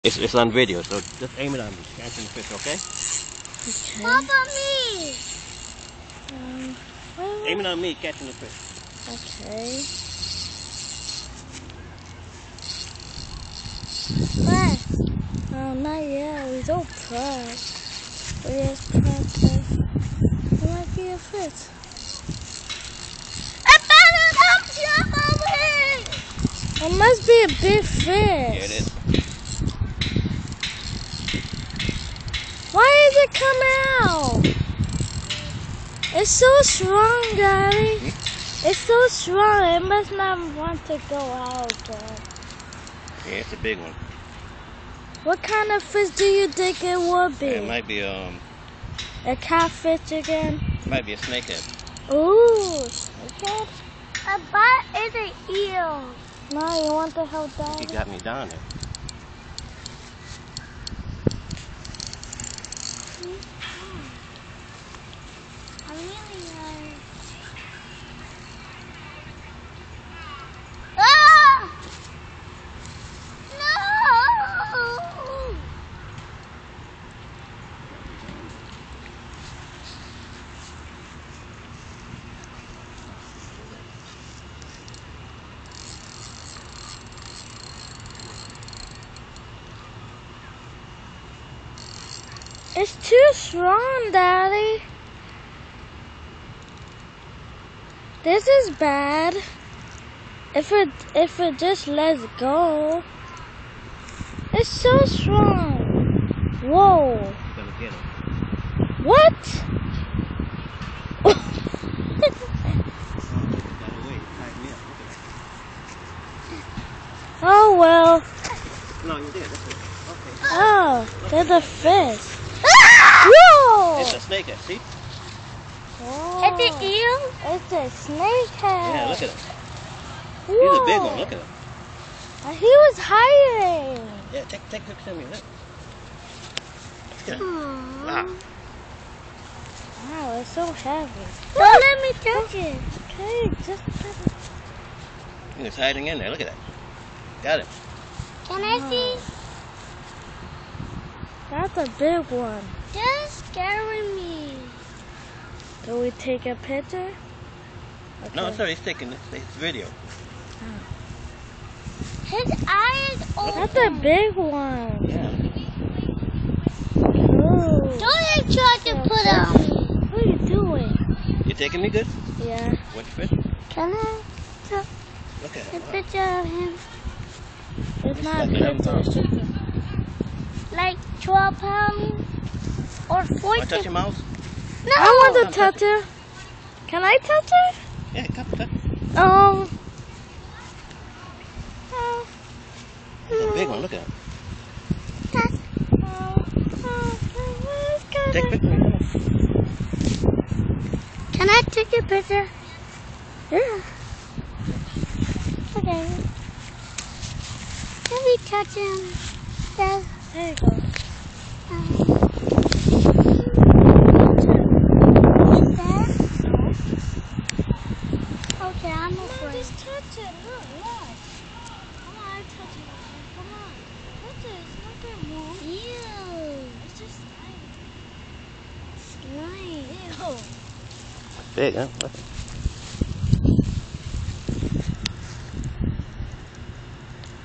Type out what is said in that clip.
It's on video, so just aim it on me. Catching the fish, okay? Okay. Papa, me! Aim it on me, catching the fish. Okay. Press. Oh, not yet. We don't press. We just press it. It might be a fish. I found it! It must be a big fish. Yeah, it is. Why is it coming out? It's so strong, Daddy. It's so strong. It must not want to go out. Yeah, it's a big one. What kind of fish do you think it would be? Yeah, it might be a catfish again. It might be a snakehead. Ooh, snakehead. A bite is an eel. No, you want to help Daddy? He got me down there. I'm really hard. No! It's too strong, Daddy. This is bad. If it just lets go. It's so strong. Whoa. Gonna get him. What? Oh well. No, you did. That's it. Okay. Oh, there's a fish. Whoa! It's a snakehead, see? Oh. It's an eel? It's a snakehead. Yeah, look at him. Whoa. He's a big one, look at him. He was hiding. Yeah, take pictures of me, look. Look at him. Wow. Wow, it's so heavy. Don't let me touch it. Okay, just touch it. He's hiding in there, look at that. Got him. Can I see? That's a big one. Just scaring me. Do we take a picture? Okay. No, sorry, he's taking this video. His eyes open. That's a big one. Yeah. Ooh. Don't try to put it on me. What are you doing? You taking me good? Yeah. Which fish? Can I take Look at a him. picture of him? It's not a like 11 pounds. picture. Like 12 pounds or 14. Want to touch your mouth? No. I want to touch her. Can I touch her? Yeah, come touch. It's a big one, look at him. Take a picture. Can I take a picture? Yeah. Okay. Can we touch him? Yeah. There you go. Okay, I'm afraid. No, just touch it. Look. Come on, touch it. Come on. Touch it. It's not going to move. Ew. It's just slime. Slime. Ew. Big, huh?